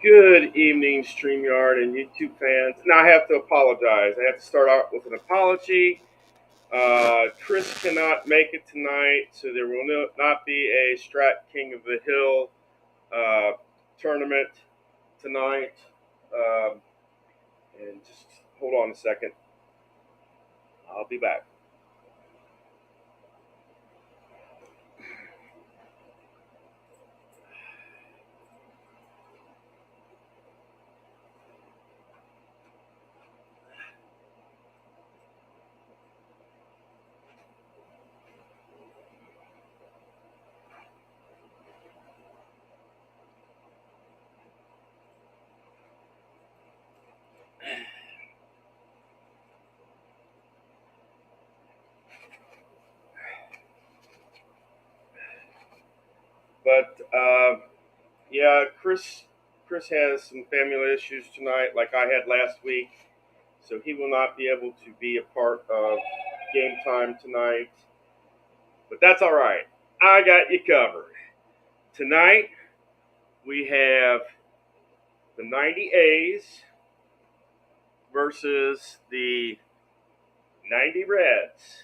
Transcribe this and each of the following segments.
Good evening, StreamYard and YouTube fans. Now I have to apologize. I have to start out with an apology. Chris cannot make it tonight, so there will not be a Strat King of the Hill uh, tournament tonight. Um, and just hold on a second. I'll be back. But yeah, Chris has some family issues tonight, like I had last week, so he will not be able to be a part of game time tonight. But that's all right. I got you covered. Tonight we have the 90 A's versus the 90 Reds.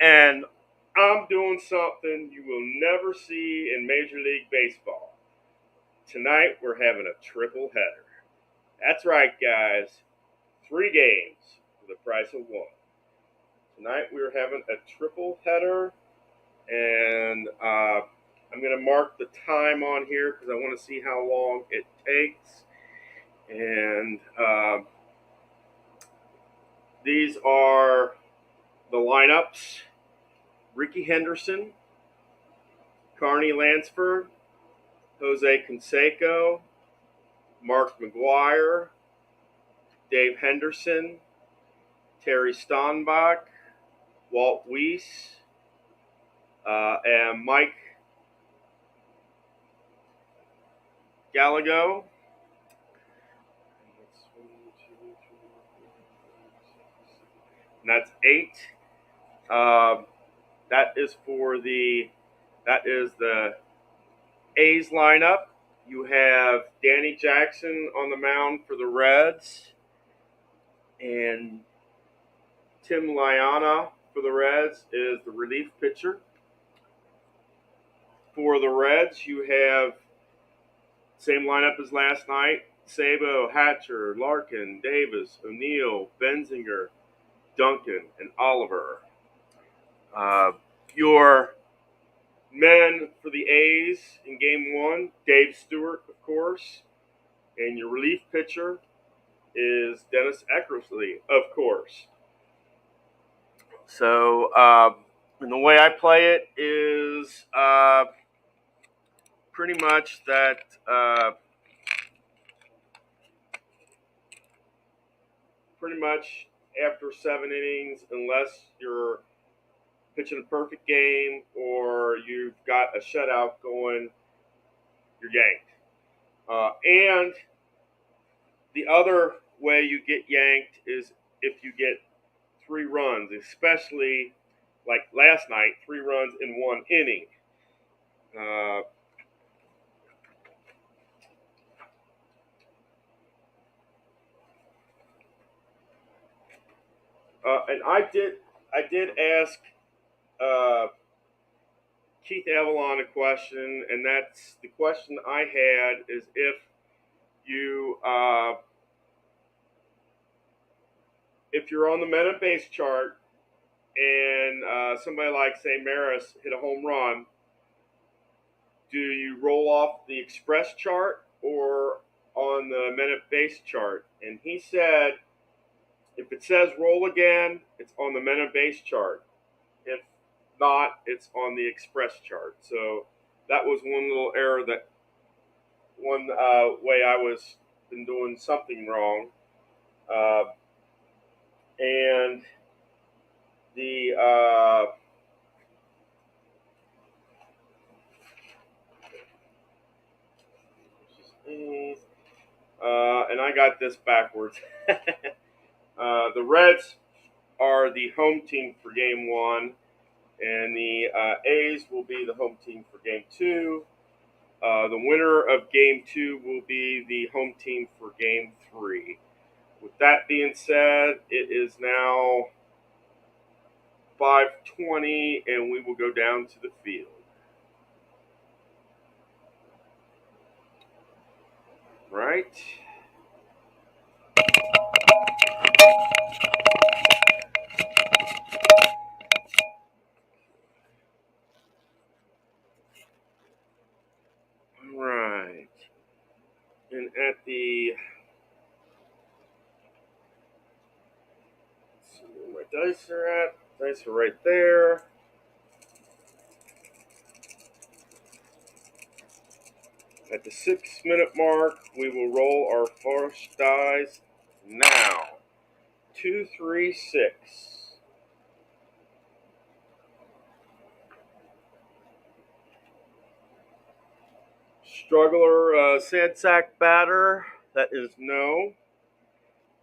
And I'm doing something you will never see in Major League Baseball. Tonight we're having a triple header. That's right, guys. 3 games for the price of 1. Tonight we're having a triple header, and I'm going to mark the time on here because I want to see how long it takes. And these are the lineups: Ricky Henderson, Carney Lansford, Jose Canseco, Mark McGuire, Dave Henderson, Terry Steinbach, Walt Weiss, and Mike Gallego. And that's 8. That is the A's lineup. You have Danny Jackson on the mound for the Reds, and Tim Liana for the Reds is the relief pitcher. For the Reds, you have same lineup as last night: Sabo, Hatcher, Larkin, Davis, O'Neill, Benzinger, Duncan, and Oliver. Your men for the A's in Game 1, Dave Stewart, of course, and your relief pitcher is Dennis Eckersley, of course. So, and the way I play it is pretty much that pretty much after 7 innings, unless you're pitching a perfect game or you've got a shutout going, you're yanked. And the other way you get yanked is if you get 3 runs, especially like last night, 3 runs in 1 inning. Uh, and I did ask uh, Keith Avalon a question, and that's the question I had is you if you're on the men on base chart and somebody like say Maris hit a home run, do you roll off the express chart or on the men at base chart? And he said if it says roll again, it's on the men at base chart. If not, it's on the express chart. So that was one little error, that one way I was been doing something wrong. Uh, and the and I got this backwards. The Reds are the home team for Game 1, and the A's will be the home team for Game 2. The winner of Game 2 will be the home team for Game 3. With that being said, it is now 5:20, and we will go down to the field. Right? All right. And at the, let's see where my dice are at. Dice are right there. At the 6-minute mark, we will roll our first dice now. 2, 3, 6. Struggler, sad sack batter. That is no.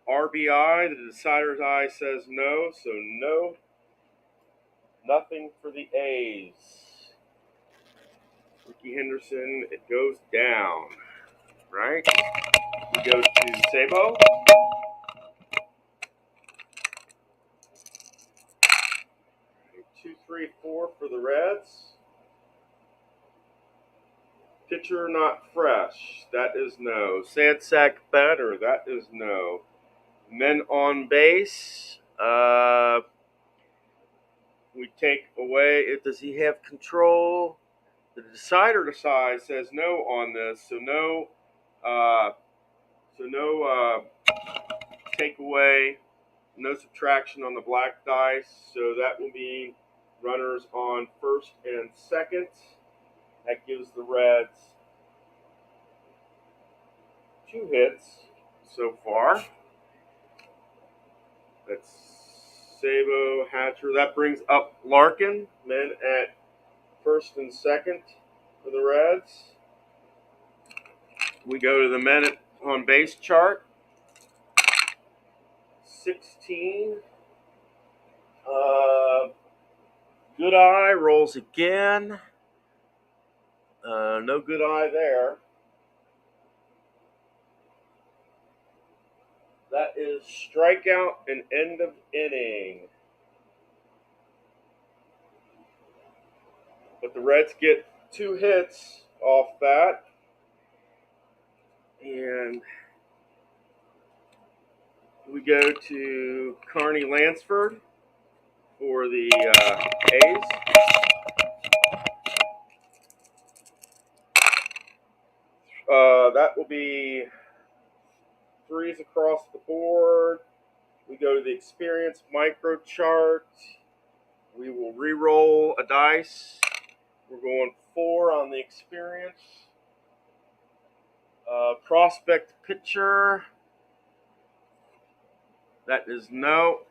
RBI, the decider's eye says no, so no. Nothing for the A's. Ricky Henderson, it goes down. Right? We go to Sabo. 2, 3, 4 for the Reds. Pitcher not fresh. That is no. Sad sack batter. That is no. Men on base. We take away. Does he have control? The decider says no on this. So no. Take away. No subtraction on the black dice. So that will be runners on first and second. That gives the Reds 2 hits so far. That's Sabo, Hatcher. That brings up Larkin. Men at first and second for the Reds. We go to the men on base chart. 16. Good eye rolls again. No good eye there. That is strikeout and end of inning. But the Reds get 2 hits off that. And we go to Carney Lansford for the A's. That will be 3s across the board. We go to the experience micro chart. We will re-roll a dice. We're going 4 on the experience. Prospect pitcher. That is no.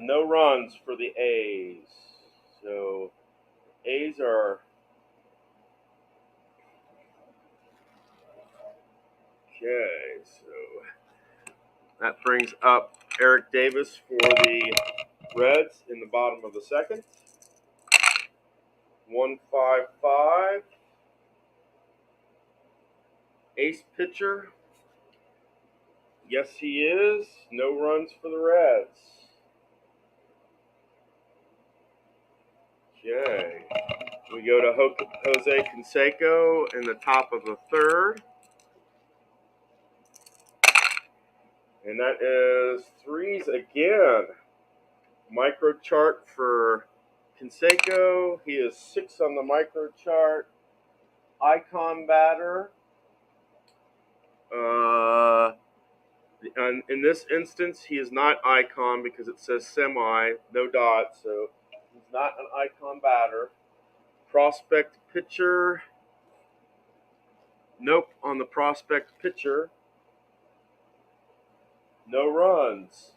No runs for the A's. So A's are okay. So that brings up Eric Davis for the Reds in the bottom of the second. 1-5-5. Ace pitcher. Yes, he is. No runs for the Reds. Okay. We go to Jose Canseco in the top of the third. And that is 3s again. Micro chart for Canseco. He is 6 on the micro chart. Icon batter. And in this instance, he is not icon because it says semi, no dot, so he's not an icon batter. Prospect pitcher. Nope on the prospect pitcher. No runs.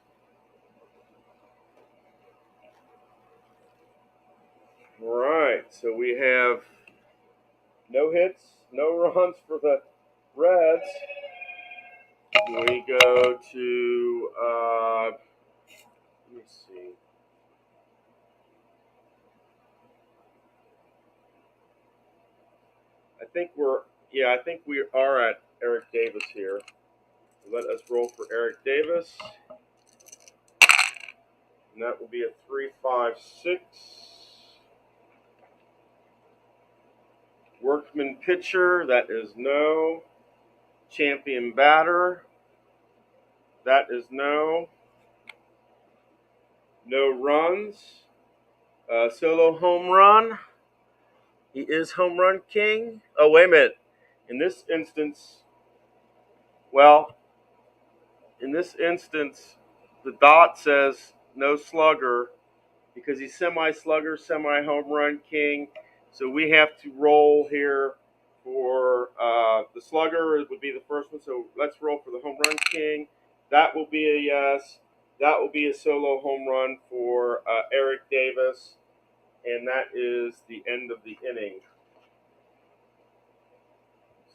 All right, so we have no hits, no runs for the Reds. We go to, let me see. I think we are at Eric Davis here. Let us roll for Eric Davis. And that will be a 3-5-6. Workman pitcher, that is no. Champion batter, that is no. No runs. Solo home run. He is home run king. Oh, wait a minute. In this instance, the dot says no slugger because he's semi-slugger, semi-home run king. So we have to roll here for the slugger would be the first one. So let's roll for the home run king. That will be a yes. That will be a solo home run for Eric Davis. And that is the end of the inning.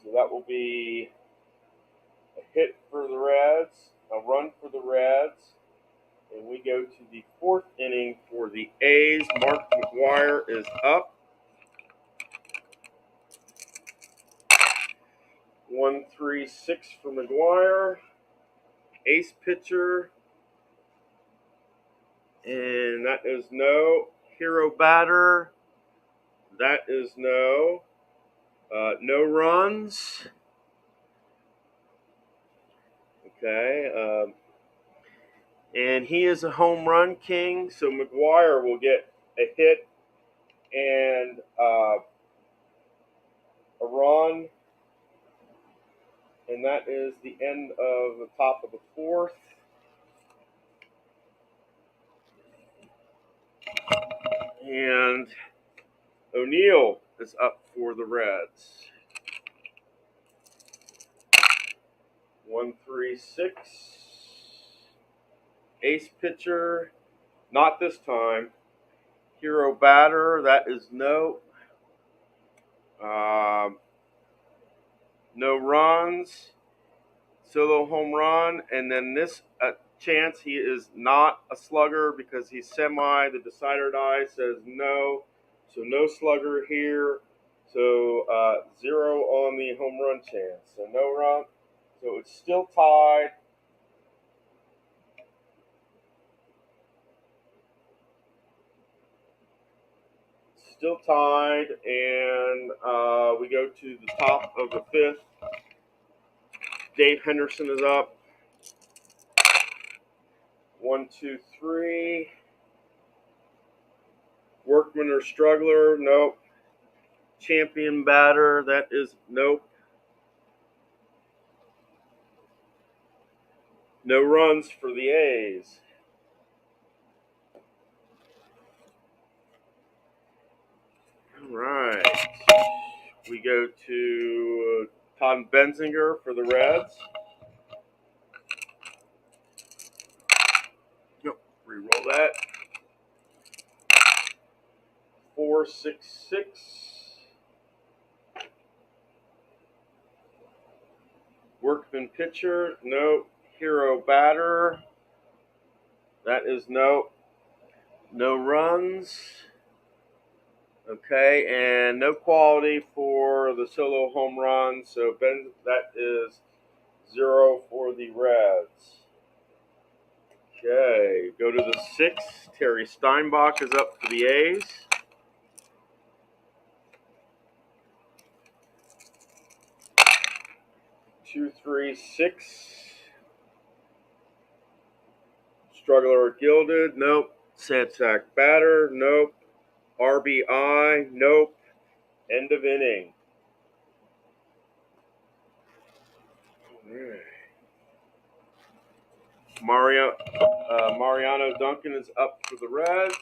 So that will be a hit for the Reds, a run for the Reds. And we go to the fourth inning for the A's. Mark McGwire is up. 1-3-6 for McGwire. Ace pitcher. And that is no. Hero batter. That is no. No runs. Okay. And he is a home run king. So McGwire will get a hit and a run. And that is the end of the top of the fourth. And O'Neill is up for the Reds. 1-3-6. Ace pitcher. Not this time. Hero batter. That is no. No runs. Solo home run. And then this chance he is not a slugger because he's semi. The decider die says no. So no slugger here. So 0 on the home run chance. So no run. So it's still tied. Still tied, and we go to the top of the fifth. Dave Henderson is up. 1-2-3. Workman or struggler? Nope. Champion batter? That is nope. No runs for the A's. All right. We go to Todd Benzinger for the Reds. Yep. Reroll that. 4-6-6. Workman pitcher, no. Hero batter, that is no. No runs. Okay, and no quality for the solo home run. So that is 0 for the Reds. Okay, go to the sixth. Terry Steinbach is up for the A's. Two, 3, 6. Struggler or gilded? Nope. Sad sack batter? Nope. RBI? Nope. End of inning. Mariano Duncan is up for the Reds.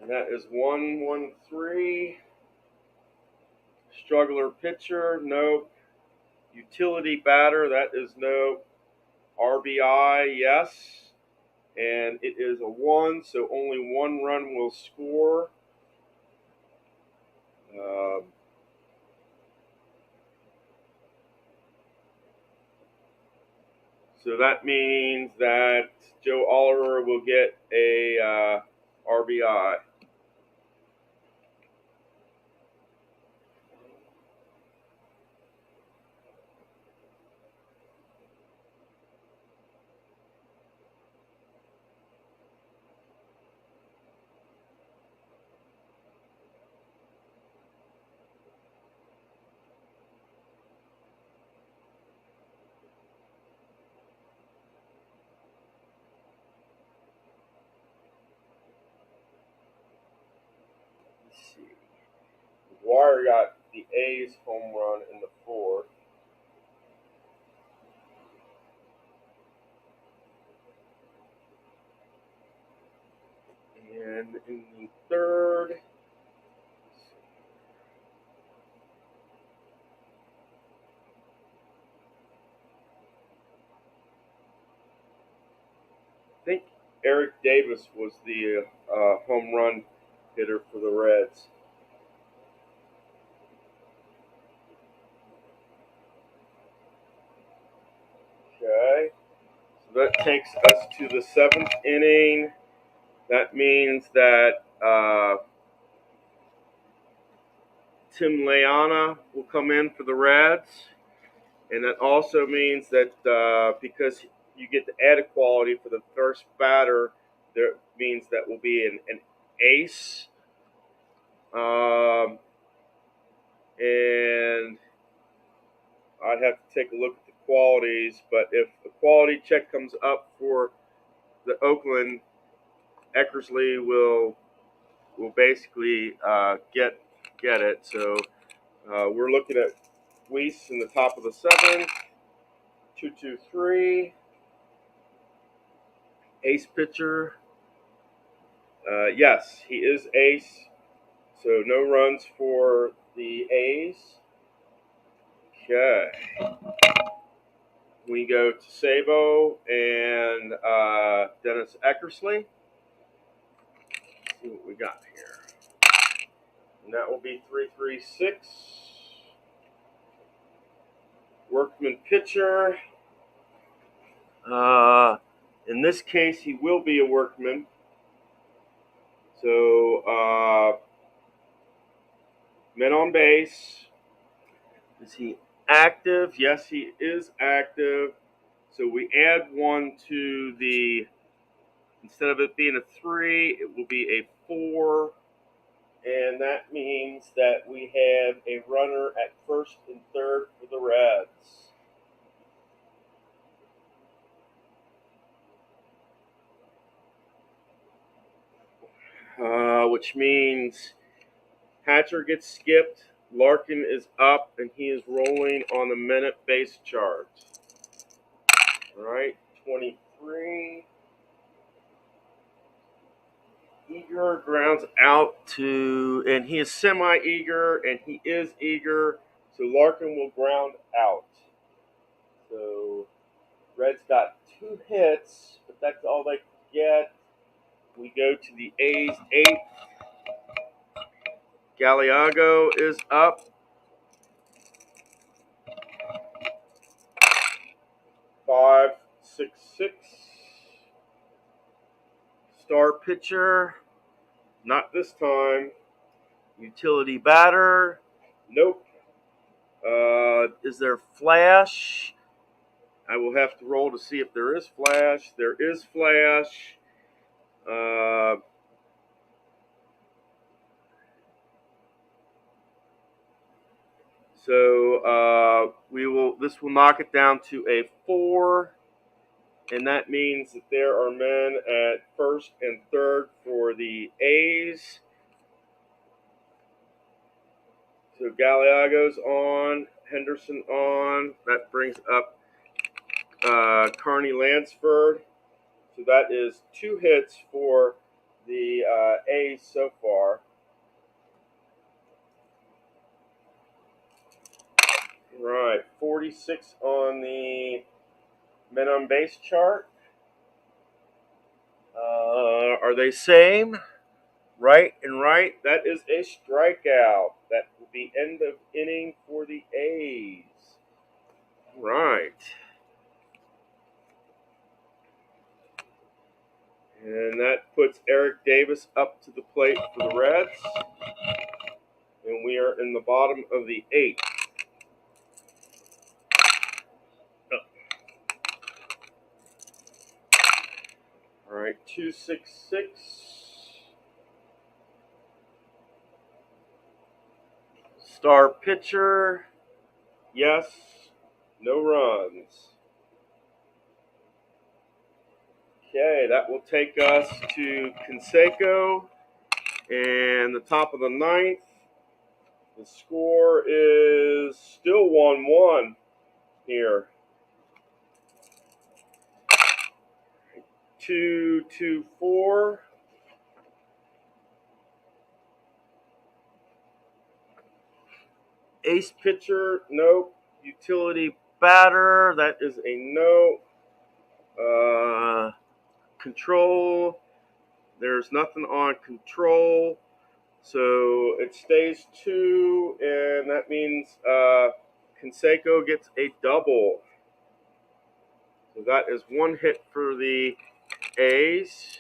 And that is 1-1-3. Struggler pitcher, nope. Utility batter, that is no. RBI, yes. And it is a 1, so only 1 run will score. So that means that Joe Oliver will get a RBI. Let's see. Dwyer got the A's home run in the fourth. And in the third, I think Eric Davis was the home run hitter for the Reds. Okay, so that takes us to the seventh inning. That means that Tim Leana will come in for the Reds. And that also means that because you get the added quality for the first batter, that means that will be an ace. And I'd have to take a look at the qualities. But if the quality check comes up for the Oakland, Eckersley will basically get it. So we're looking at Weiss in the top of the seventh, 2-2-3. Ace pitcher. Yes, he is ace. So no runs for the A's. Okay. We go to Sabo and Dennis Eckersley. Let's see what we got here. And that will be 3-3-6. Workman pitcher. In this case, he will be a workman. So, men on base. Is he active? Yes, he is active. So we add 1 to the, instead of it being a 3, it will be a 4. And that means that we have a runner at first and third for the Reds. Which means Hatcher gets skipped, Larkin is up, and he is rolling on the minute base chart. All right, 23. Eager grounds out to, and he is semi-eager, and he is eager, so Larkin will ground out. So Reds got 2 hits, but that's all they could get. We go to the A's 8th. Galiago is up. 5-6-6. Star pitcher. Not this time. Utility batter. Nope. Is there flash? I will have to roll to see if there is flash. There is flash. So this will knock it down to a 4, and that means that there are men at first and third for the A's. So Galiago's on, Henderson on. That brings up Carney Lansford. So that is 2 hits for the A's so far. Right, 46 on the men on base chart. Are they same? Right and right. That is a strikeout. That will be end of inning for the A's. Right. And that puts Eric Davis up to the plate for the Reds. And we are in the bottom of the 8th. All right, 2-6-6. Star pitcher. Yes. No runs. Okay, that will take us to Canseco and the top of the 9th. The score is still 1-1 here. 2-2-4. Ace pitcher, nope. Utility batter, that is a no. Control, there's nothing on control. So it stays 2, and that means Canseco gets a double. So that is 1 hit for the A's.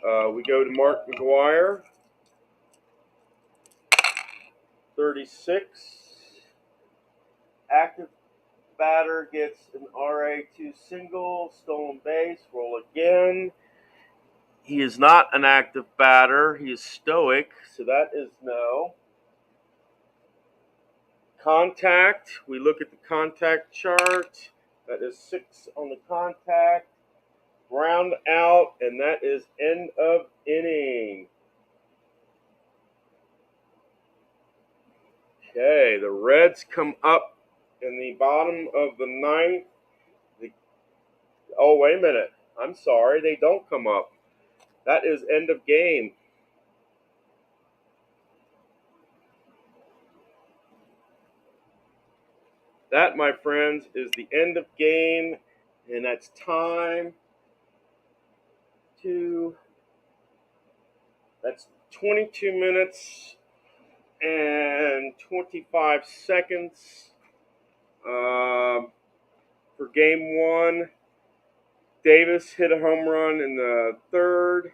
We go to Mark McGuire. 36. Active batter gets an RA2 single, stolen base, roll again. He is not an active batter. He is stoic, so that is no. Contact, we look at the contact chart. That is 6 on the contact. Ground out, and that is end of inning. Okay, the Reds come up in the bottom of the 9th. Oh, wait a minute. I'm sorry, they don't come up. That is end of game. That, my friends, is the end of game, and that's time to, that's 22 minutes and 25 seconds for game 1. Davis hit a home run in the 3rd.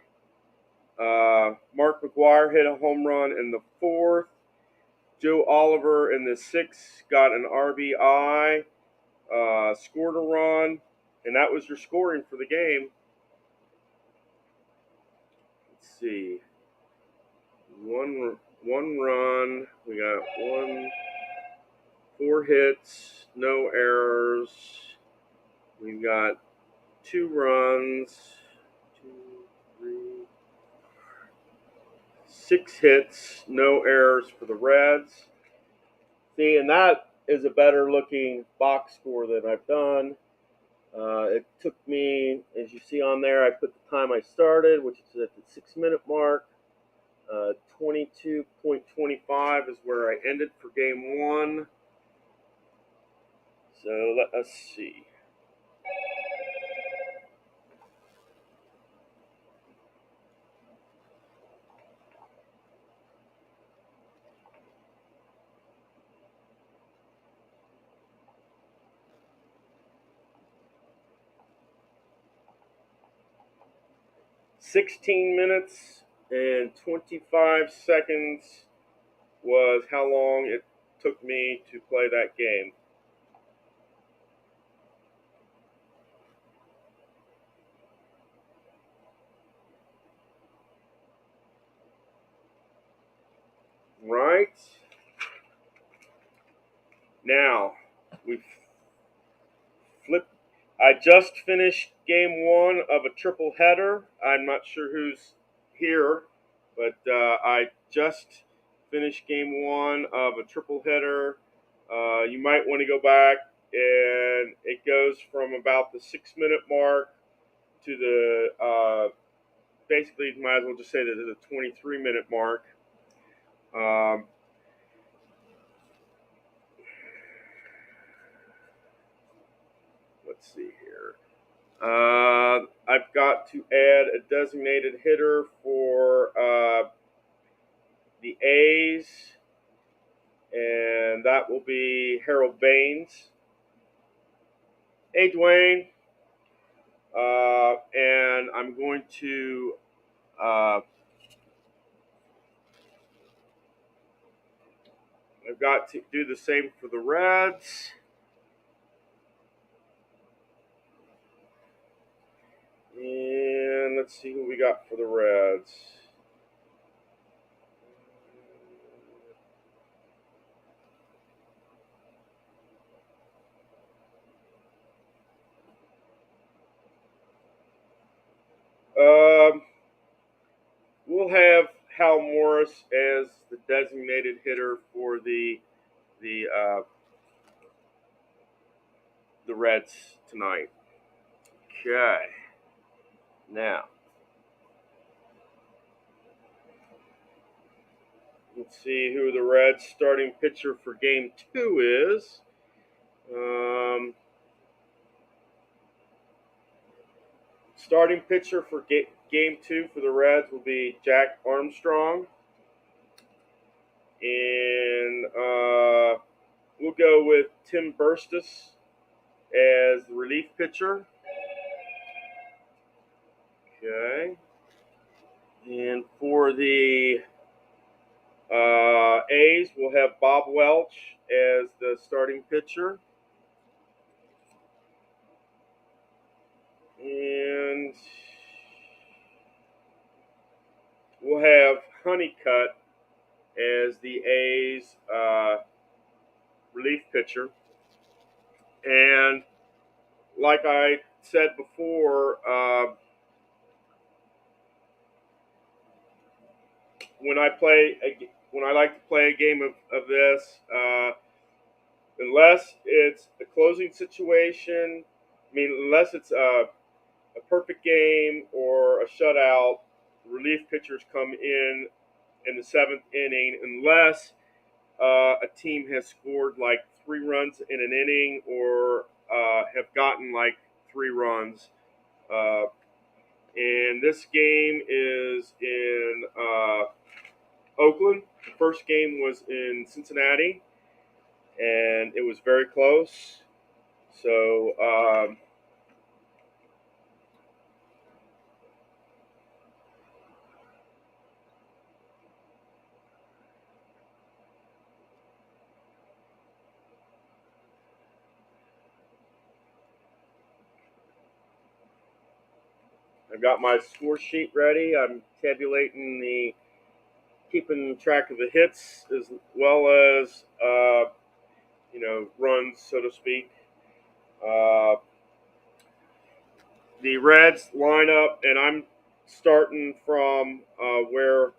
Mark McGuire hit a home run in the 4th. Joe Oliver in the 6th got an RBI, scored a run, and that was your scoring for the game. Let's see. One run. We got 4 hits, no errors. We got 2 runs, 2, 3, 6 hits, no errors for the Reds. See, and that is a better looking box score than I've done. It took me, as you see on there, I put the time I started, which is at the 6-minute mark. 22.25 is where I ended for game 1. So let us see. $16 minutes and 25 seconds was how long it took me to play that game. Right. Now, we flipped. I just finished game 1 of a triple header. I'm not sure who's here, but I just finished game 1 of a triple header. You might want to go back, and it goes from about the 6-minute mark to the basically, you might as well just say that the 23-minute mark. Let's see here. I've got to add a designated hitter for the A's, and that will be Harold Baines. Hey, Dwayne. And I'm going to I've got to do the same for the Reds. And let's see who we got for the Reds. Um, we'll have Hal Morris as the designated hitter for the uh, the Reds tonight. Okay. Now, let's see who the Reds starting pitcher for Game 2 is. Starting pitcher for Game 2 for the Reds will be Jack Armstrong. And we'll go with Tim Burstis as the relief pitcher. Okay. And for the A's, we'll have Bob Welch as the starting pitcher. And we'll have Honeycutt as the A's relief pitcher. And like I said before, when I like to play a game of this, unless it's a closing situation, unless it's a perfect game or a shutout, relief pitchers come in the seventh inning, unless a team has scored like 3 runs in an inning or have gotten like 3 runs. Uh, and this game is in Oakland. The first game was in Cincinnati, and it was very close. So I've got my score sheet ready. I'm tabulating keeping track of the hits as well as runs, so to speak. Uh, the Reds lineup, and I'm starting from where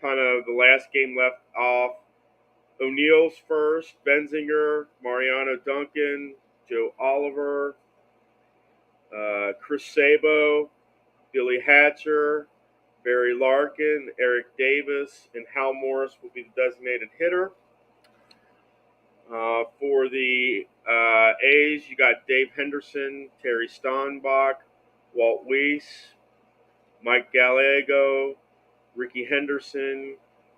kind of the last game left off. O'Neill's first, Benzinger, Mariano Duncan, Joe Oliver, Chris Sabo, Billy Hatcher, Barry Larkin, Eric Davis, and Hal Morris will be the designated hitter. For the A's, you got Dave Henderson, Terry Steinbach, Walt Weiss, Mike Gallego, Ricky Henderson,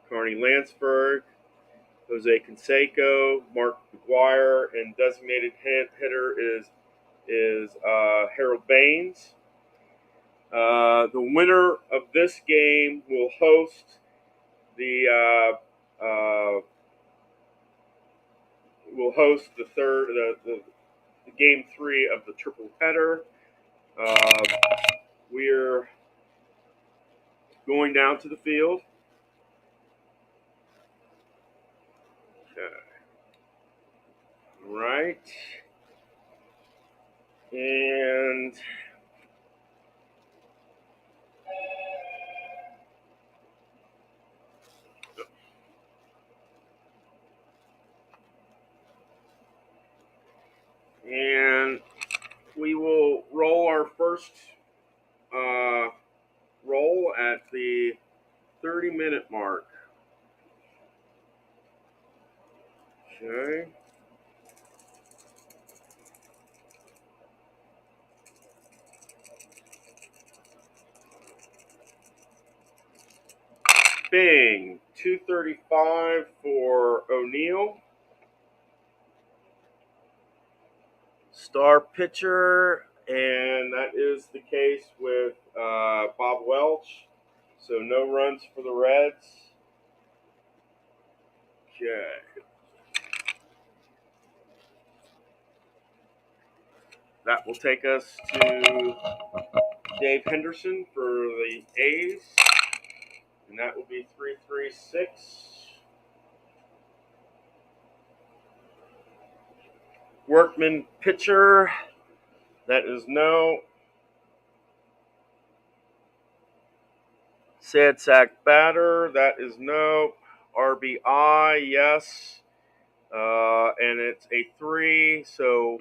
Carney Lansberg, Jose Canseco, Mark McGuire, and designated hitter is Harold Baines. The winner of this game will host the game 3 of the triple header. We're going down to the field. Okay. Right. And we will roll our first roll at the 30-minute mark. Okay. Bing. 235 for O'Neill. Star pitcher And that is the case with Bob Welch. So no runs for the Reds. Okay. That will take us to Dave Henderson for the A's. And that will be 336. Workman pitcher. That is no. Sad sack batter. That is no. RBI, yes. And it's a 3. So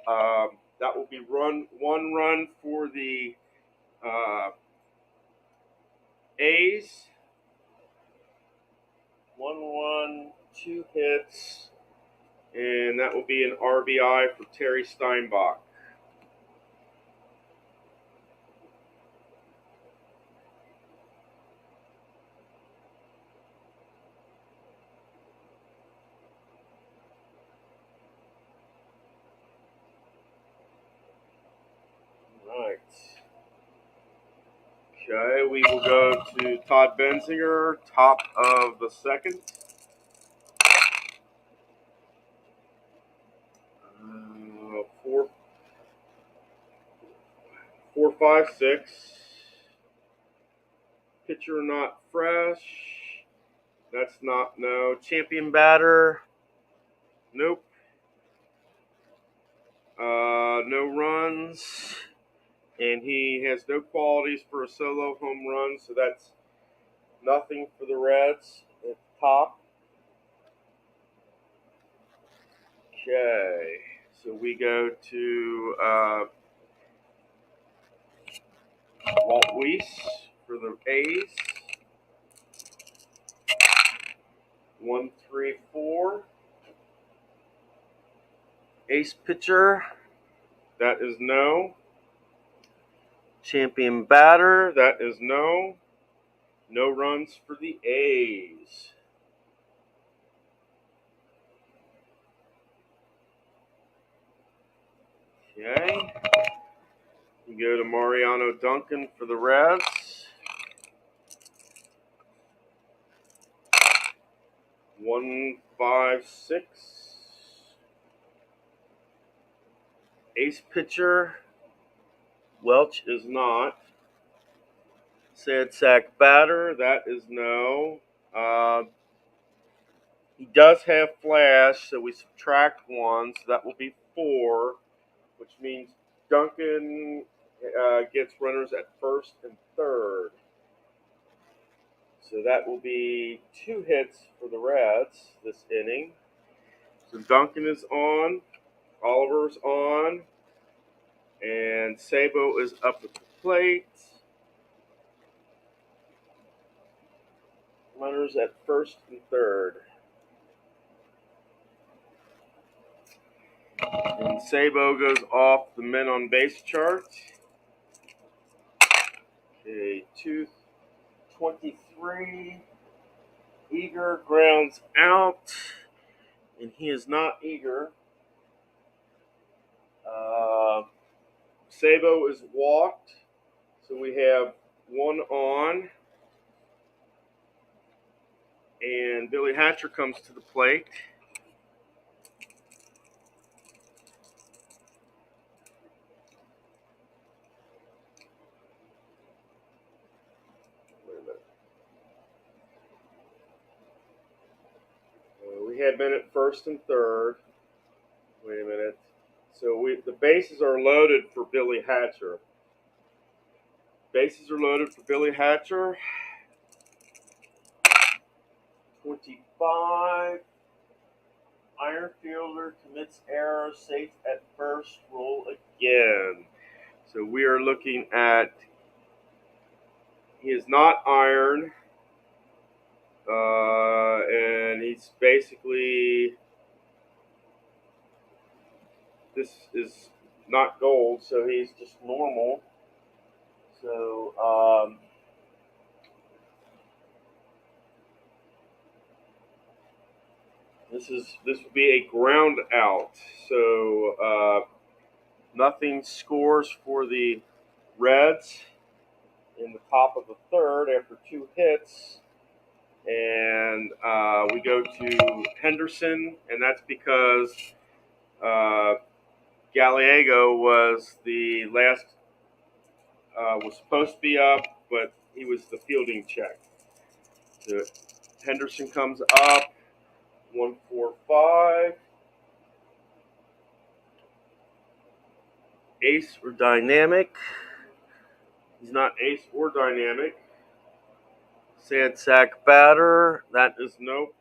that will be one run for the A's. 1 run, 2 hits. And that will be an RBI for Terry Steinbach. Right. Okay, we will go to Todd Benzinger, top of the second. 4-5-6. Pitcher not fresh. That's not no. Champion batter. Nope. No runs. And he has no qualities for a solo home run, so that's nothing for the Reds at the top. Okay, so we go to Walt Weiss for the A's. 1-3-4. Ace pitcher. That is no. Champion batter. That is no. No runs for the A's. Okay. We go to Mariano Duncan for the Reds. 1-5-6. Ace pitcher. Welch is not. Sad sack batter. That is no. He does have flash, so we subtract 1, so that will be 4, which means Duncan gets runners at first and third. So that will be 2 hits for the Reds this inning. So Duncan is on, Oliver's on, and Sabo is up at the plate. Runners at first and third. And Sabo goes off the men on base chart. Okay, 2-23. Eager grounds out. And he is not eager. Sabo is walked. So we have 1 on. And Billy Hatcher comes to the plate. Wait a minute. We had men at first and third. Wait a minute. So the bases are loaded for Billy Hatcher. Bases are loaded for Billy Hatcher. 25. Iron fielder commits error, safe at first, roll again. So we are looking at, he is not iron, and he's basically, this is not gold, so he's just normal. So this would be a ground out. So Nothing scores for the Reds in the top of the third after 2 hits. And we go to Henderson, and that's because Gallego was the last, was supposed to be up, but he was the fielding check. So Henderson comes up, 1-4-5. Ace or dynamic. He's not ace or dynamic. Sad sack batter. That is nope.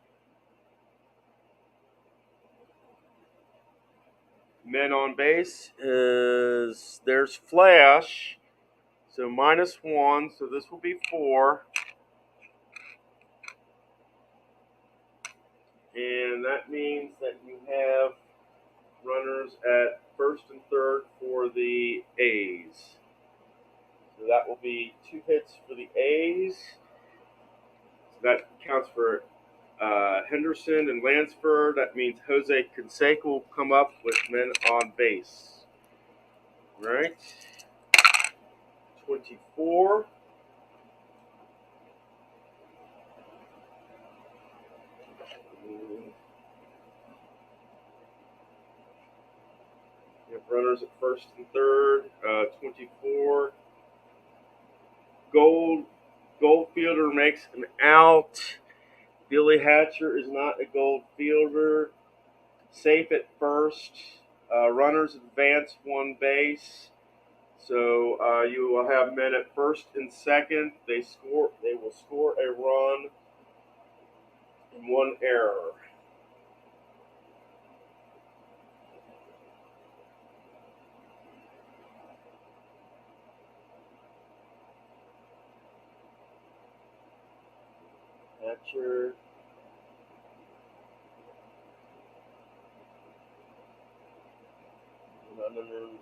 Men on base is there's Flash. So -1. So this will be 4. And that means that you have runners at first and third for the A's. So that will be 2 hits for the A's. So that counts for Henderson and Lansford. That means Jose Canseco will come up with men on base. Right? 24. You have runners at first and third. 24. Goldfielder makes an out. Billy Hatcher is not a gold fielder. Safe at first. Runners advance 1 base. So you will have men at first and second. They will score a run and 1 error. Hatcher.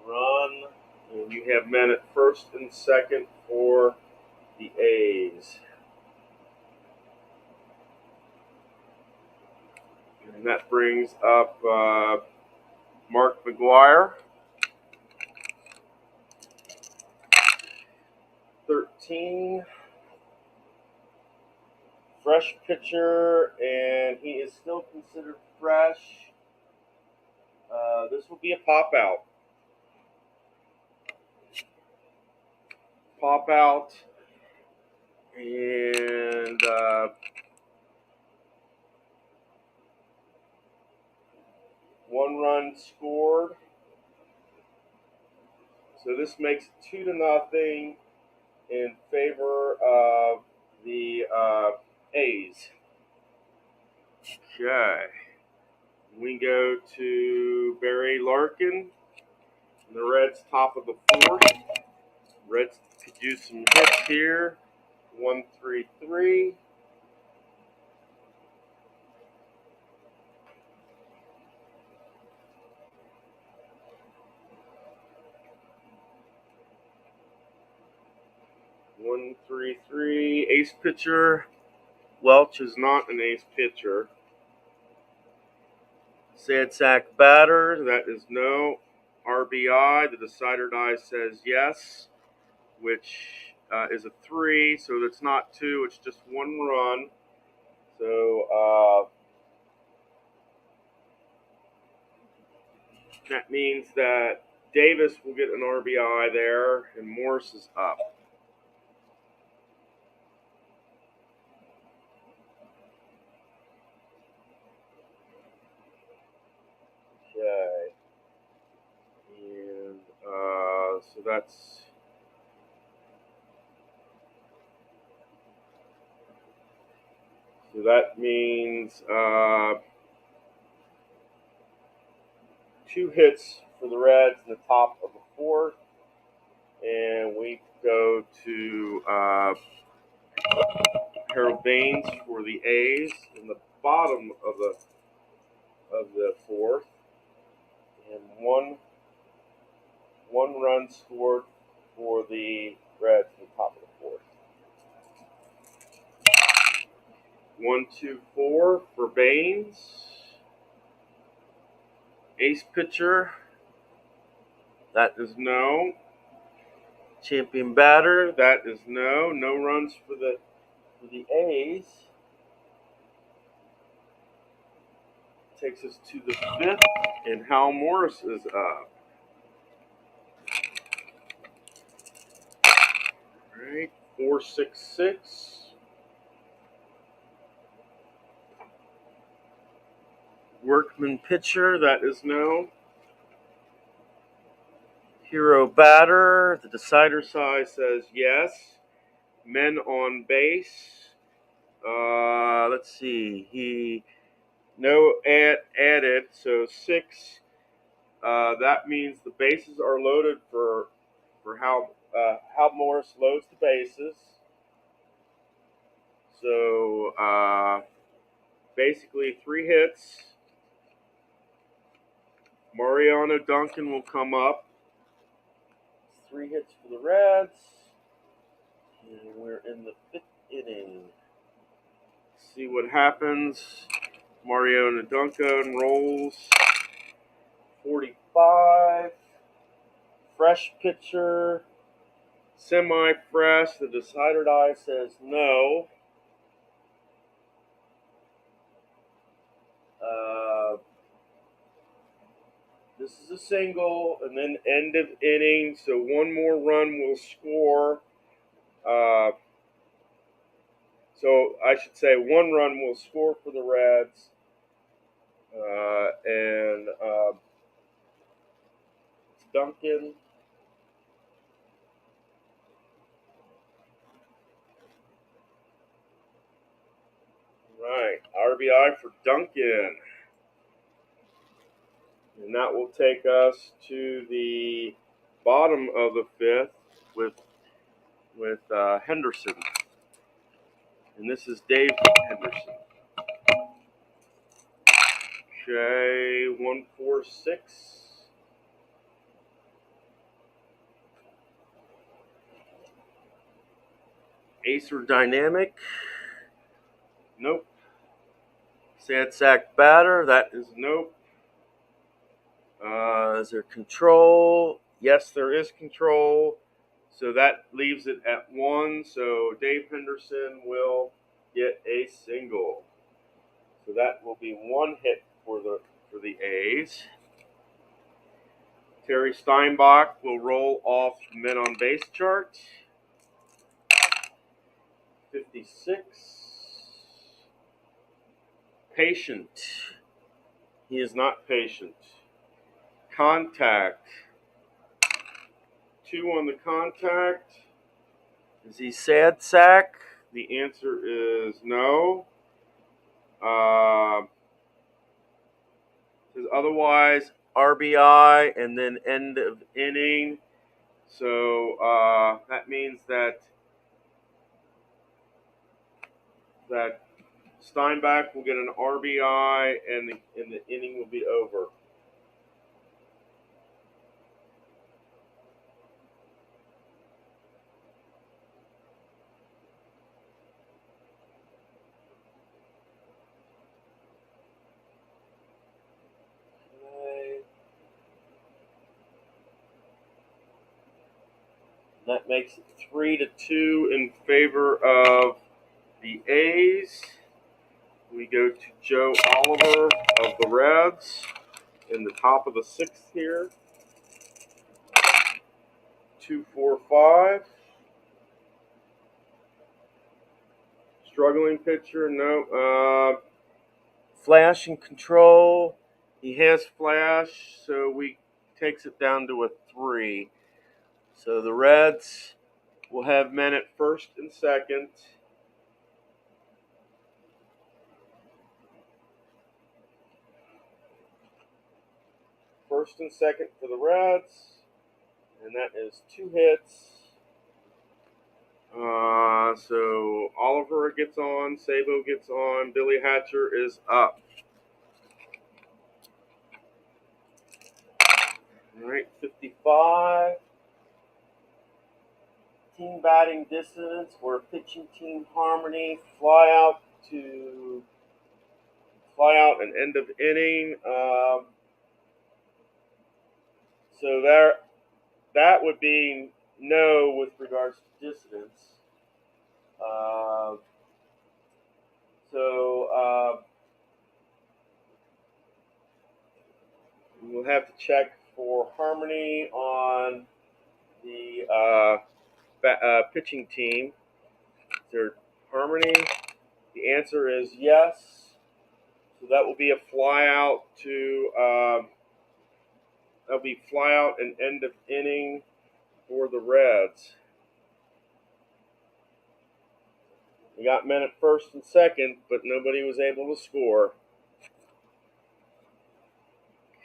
Run. And you have men at first and second for the A's. And that brings up Mark McGuire. 13. Fresh pitcher, and he is still considered fresh. This will be a pop out. Pop out. And 1 run scored. So this makes it 2-0 in favor of the A's. Okay. We go to Barry Larkin. The Reds top of the 4th. Reds could use some hits here. 1-3-3. Ace pitcher. Welch is not an ace pitcher. Sad sack batter. That is no. RBI. The decider die says yes, which is a 3. So that's not 2. It's just 1 run. So that means that Davis will get an RBI there, and Morris is up. Okay. And so that's that means 2 hits for the Reds in the top of the 4th, and we go to Harold Baines for the A's in the bottom of the 4th, and one run scored for the Reds in the top of the 4th. 1-2-4 for Baines. Ace pitcher. That is no. Champion batter. That is no. No runs for the A's. Takes us to the 5th, and Hal Morris is up. All right, 4-6-6. Workman pitcher. That is no. Hero batter. The decider side says yes. Men on base. Let's see. He no added, so 6. That means the bases are loaded for Hal Morris loads the bases. So basically 3 hits. Mariano Duncan will come up. 3 hits for the Reds. And we're in the 5th inning. See what happens. Mariano Duncan rolls. 45. Fresh pitcher. Semi-fresh. The decider die says no. This is a single, and then end of inning, so 1 more run will score. So I should say 1 run will score for the Reds. And it's Duncan. Right, RBI for Duncan. And that will take us to the bottom of the 5th with Henderson. And this is Dave Henderson. Okay, 1-4-6. Acer Dynamic. Nope. Sad sack batter. That is nope. Is there control? Yes, there is control. So that leaves it at 1. So Dave Henderson will get a single. So that will be 1 hit for the A's. Terry Steinbach will roll off men on base chart. 56. Patient. He is not patient. Contact. 2 on the contact. Is he sad sack? The answer is no. Says otherwise RBI and then end of inning. So that means that Steinbach will get an RBI and the inning will be over. That makes it 3-2 in favor of the A's. We go to Joe Oliver of the Reds in the top of the 6th here. 2-4-5. Struggling pitcher, no. Flash and control. He has flash, so we takes it down to a 3. So the Reds will have men at 1st and 2nd. First and 2nd for the Reds, and that is 2 hits. So Oliver gets on, Sabo gets on, Billy Hatcher is up. All right, 55. Team batting distance or pitching team harmony. Fly out and end of inning. So that would be no with regards to dissonance. Uh, so we'll have to check for harmony on the pitching team. Is there harmony? The answer is yes. So that will be a fly out to that'll be fly out and end of inning for the Reds. We got men at first and second, but nobody was able to score.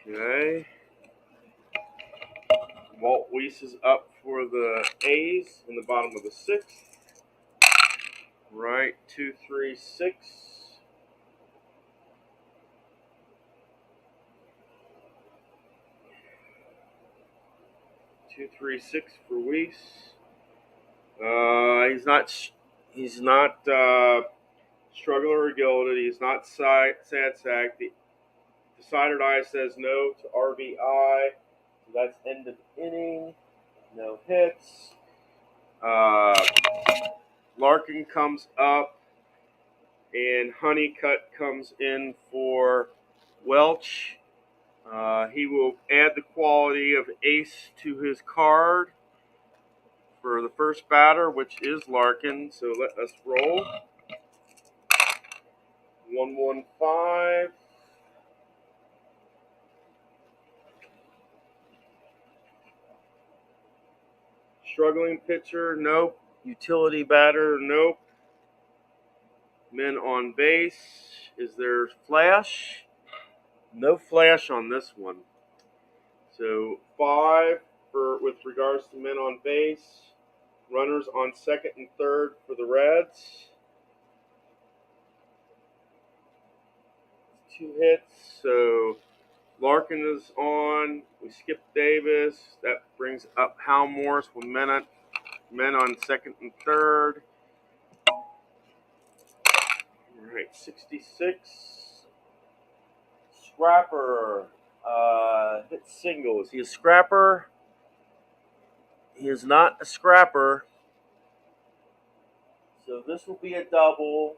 Okay. Walt Weiss is up for the A's in the bottom of the sixth. Right, 2-3-6. Two, 3-6 for Weiss. He's not struggler or gilded. He's not sad sack. The decided eye says no to RBI. So that's end of inning. No hits. Larkin comes up, and Honeycutt comes in for Welch. He will add the quality of ace to his card for the first batter, which is Larkin. So let us roll. 1-1-5. Struggling pitcher, nope. Utility batter, nope. Men on base. Is there flash? No flash on this one. So 5 with regards to men on base. Runners on second and third for the Reds. 2 hits. So Larkin is on. We skip Davis. That brings up Hal Morris with men on second and third. All right, 66. Scrapper hit single. Is he a scrapper? He is not a scrapper. So this will be a double,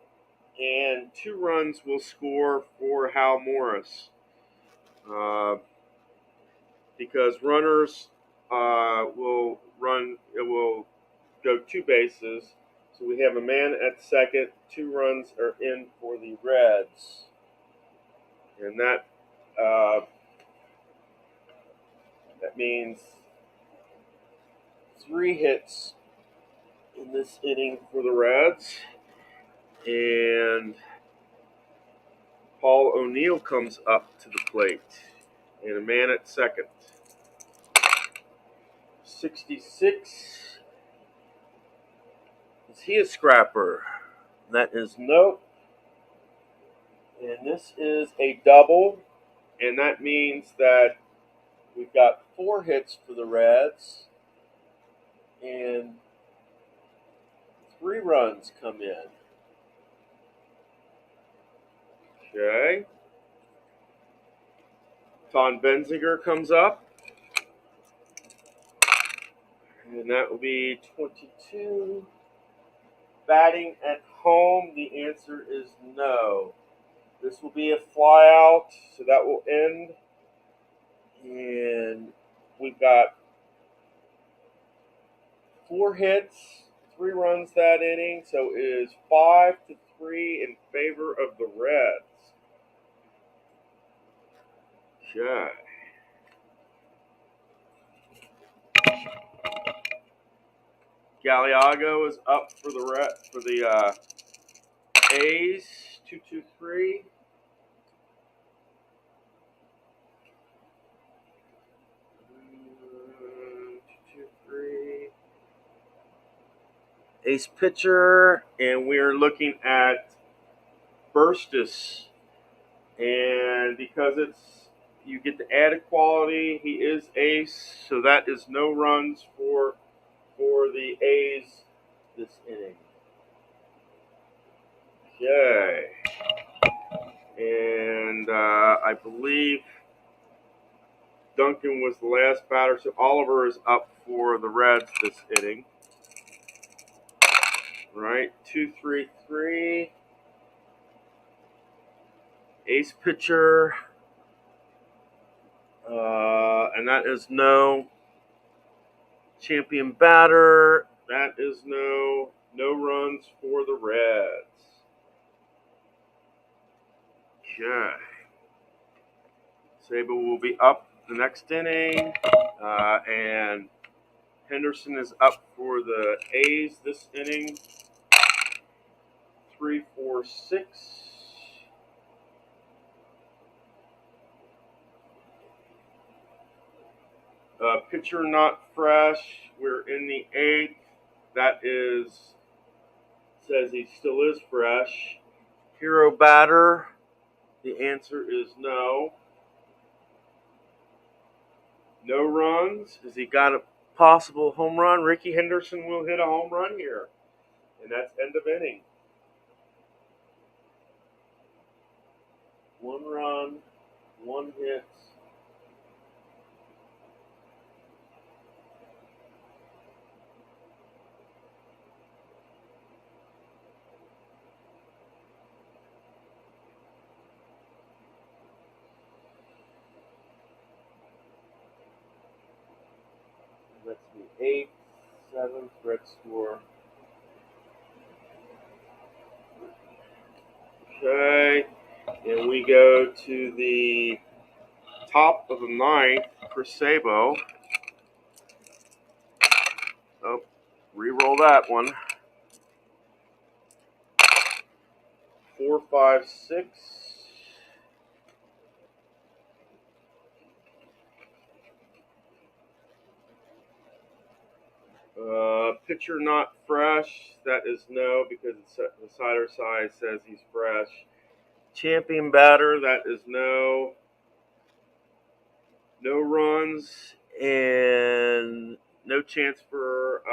and 2 runs will score for Hal Morris. Because runners will run, it will go 2 bases. So we have a man at second. 2 runs are in for the Reds, and that means 3 hits in this inning for the Reds. And Paul O'Neill comes up to the plate, and a man at second. 66. Is he a scrapper? That is nope. And this is a double, and that means that we've got 4 hits for the Reds, and 3 runs come in. Okay. Ton Benziger comes up, and that will be 22. Batting at home, the answer is no. This will be a fly out, so that will end. And we've got 4 hits, 3 runs that inning, so it is 5-3 in favor of the Reds. Okay. Galiago is up for the A's. 2-2-3. Ace pitcher, and we're looking at Burstis. And because you get to add a quality, he is ace, so that is no runs for the A's this inning. Okay. And I believe Duncan was the last batter, so Oliver is up for the Reds this inning. Right, 2-3-3. Ace pitcher, and that is no. Champion batter, that is no runs for the Reds. Okay. Sabo will be up the next inning, and Henderson is up for the A's this inning. 3-4-6. Pitcher not fresh. We're in the 8th. That says he still is fresh. Hero batter. The answer is no. No runs. Has he got a possible home run? Ricky Henderson will hit a home run here. And that's end of inning. 1 run, 1 hit. That's the 8th, 7th, Red score. Okay, and we go to the top of the 9th for Sabo. Oh, re-roll that one. 4, 5, 6. Pitcher not fresh. That is no, because the cider size says he's fresh. Champion batter. That is no. No runs and no chance for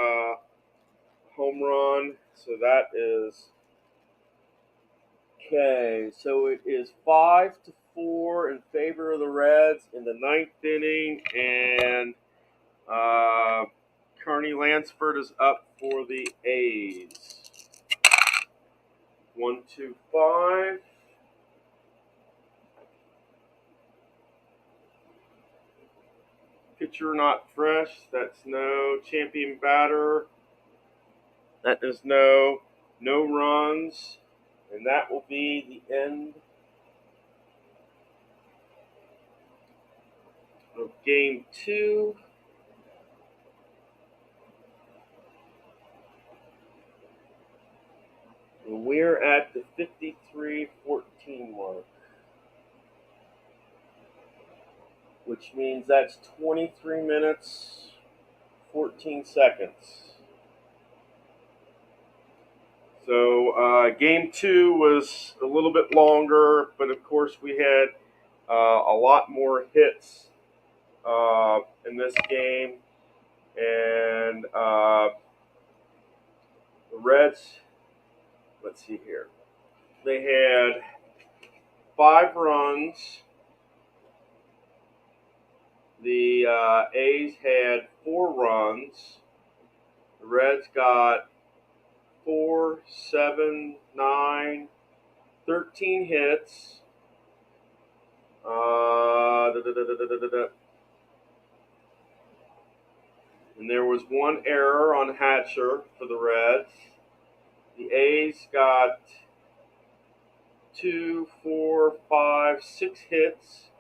home run. So that is okay. So it is 5-4 in favor of the Reds in the 9th inning, and Carney Lansford is up for the A's. 1-2-5. Pitcher not fresh. That's no. Champion batter. That is no. No runs. And that will be the end of game 2. And we're at the 53-14 mark, which means that's 23 minutes, 14 seconds. So game 2 was a little bit longer, but of course we had a lot more hits in this game. And the Reds, let's see here, they had 5 runs. The A's had 4 runs. The Reds got 4, 7, 9, 13 hits. And there was 1 error on Hatcher for the Reds. The A's got 2, 4, 5, 6 hits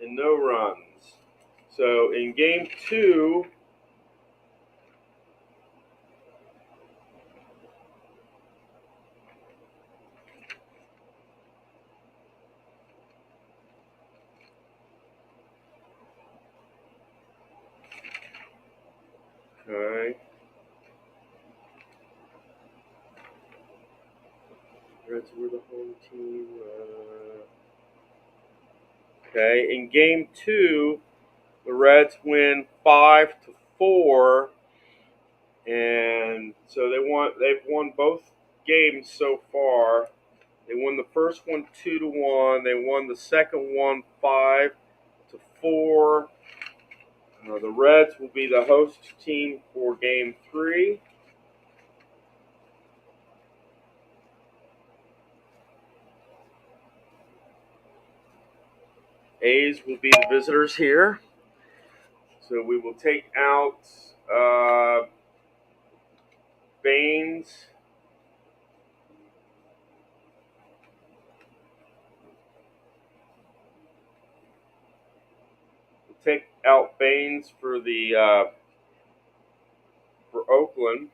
and no runs. So in game 2, okay, Reds were the home team. Okay, in game 2, the Reds win 5-4, and so they've won both games so far. They won the first one 2-1. They won the second one 5-4. The Reds will be the host team for Game 3. A's will be the visitors here. So we will take out Baines. We'll take out Baines for the for Oakland.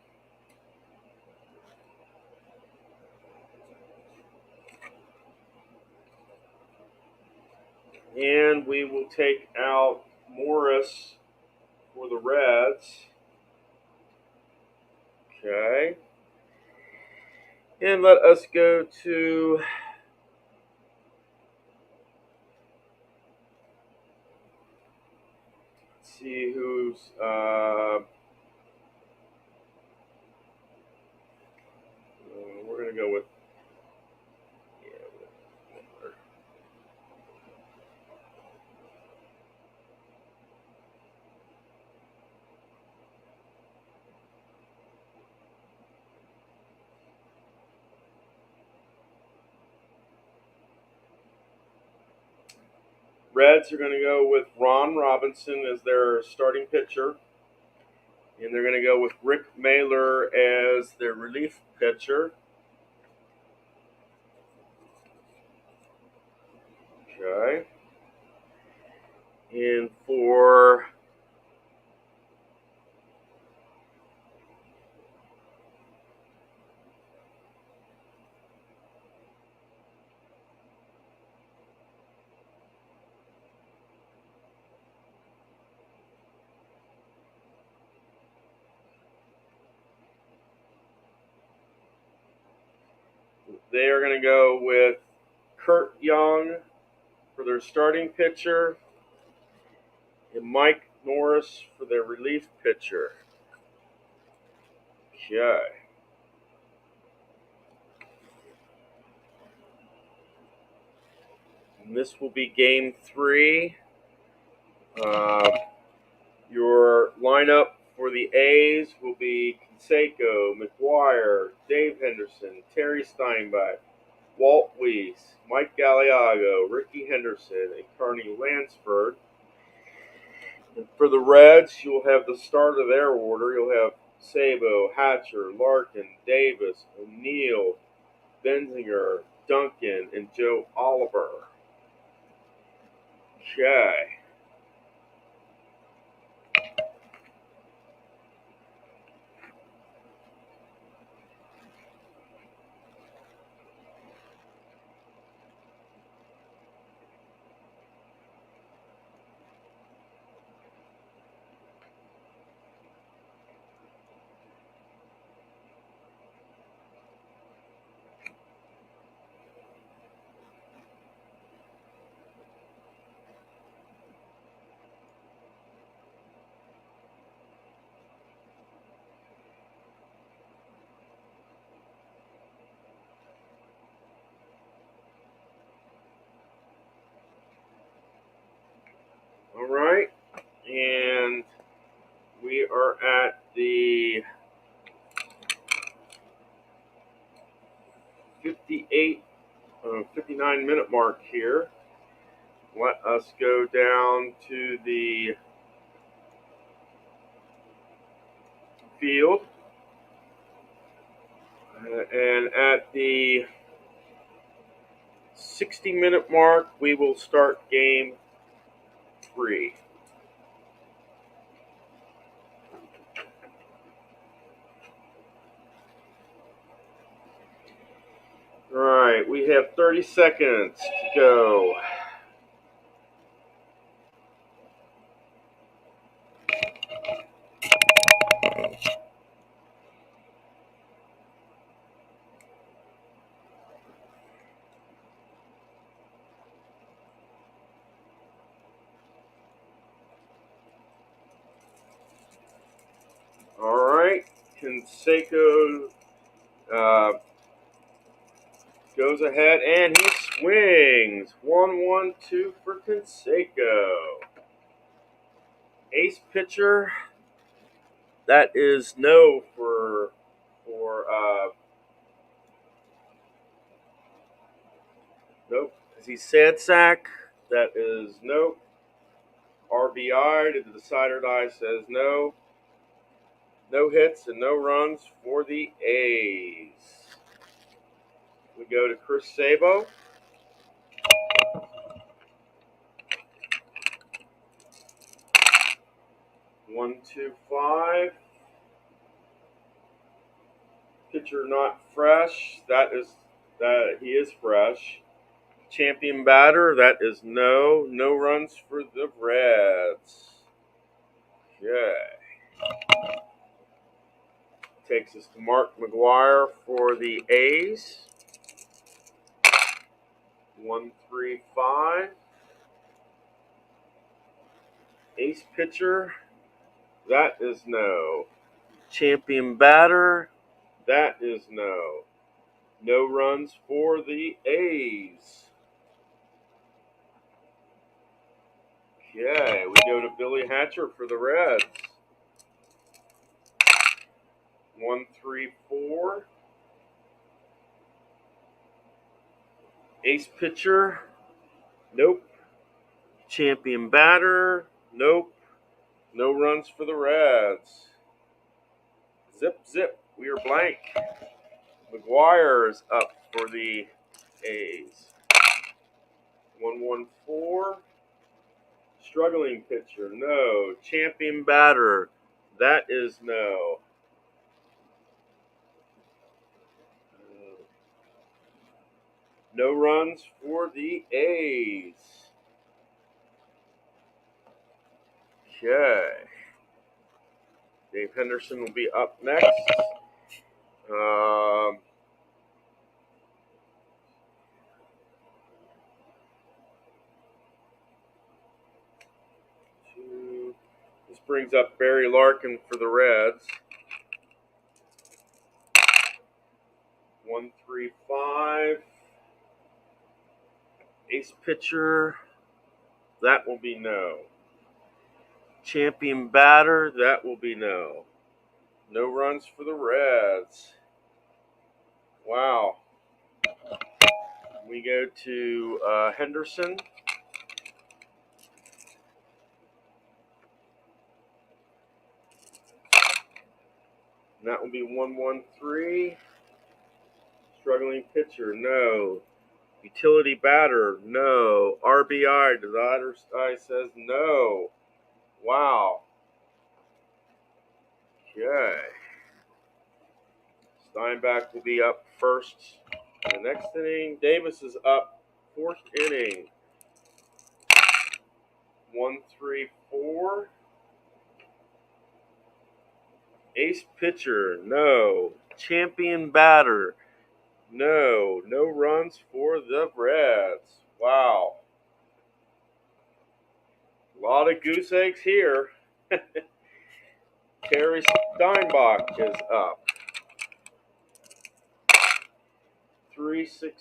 And we will take out Morris for the Reds. Okay. And let us go to see who's we're going to go with Reds are going to go with Ron Robinson as their starting pitcher. And they're going to go with Rick Mailer as their relief pitcher. Okay. And for they are going to go with Kurt Young for their starting pitcher and Mike Norris for their relief pitcher. Okay. And this will be Game 3. Your lineup for the A's will be Canseco, McGuire, Dave Henderson, Terry Steinbach, Walt Weiss, Mike Galeago, Ricky Henderson, and Carney Lansford. And for the Reds, you'll have the start of their order. You'll have Sabo, Hatcher, Larkin, Davis, O'Neill, Benzinger, Duncan, and Joe Oliver. Okay. All right. And we are at the 59-minute mark here. Let us go down to the field. And at the 60-minute mark, we will start Game 3. All right, we have 30 seconds to go. All right, Canseco goes ahead and he swings. 1-1-2 for Canseco. Ace pitcher, that is no for nope. Is he sad sack? That is nope. RBI to the decider die says no. No hits and no runs for the A's. We go to Chris Sabo. 1-2-5. Pitcher not fresh. That he is fresh. Champion batter. That is no. No runs for the Reds. Okay. Takes us to Mark McGuire for the A's. 1-3-5. Ace pitcher. That is no. Champion batter. That is no. No runs for the A's. Okay, we go to Billy Hatcher for the Reds. 1-3-4. Ace pitcher. Nope. Champion batter. Nope. No runs for the Reds. Zip, zip. We are blank. McGuire is up for the A's. 1-1-4. Struggling pitcher. No. Champion batter. That is no. No runs for the A's. Okay. Dave Henderson will be up next. This brings up Barry Larkin for the Reds. 1-3-5. Ace pitcher. That will be no. Champion batter. That will be no. No runs for the Reds. Wow. We go to Henderson. And that will be 1-1-3. Struggling pitcher, no. Utility batter, no. RBI, decider die says no. Wow. Okay. Steinbach will be up first in the next inning. Davis is up fourth inning. 1-3-4. Ace pitcher, no. Champion batter, no. No runs for the Reds. Wow. A lot of goose eggs here. Terry Steinbach is up. 3-6-6.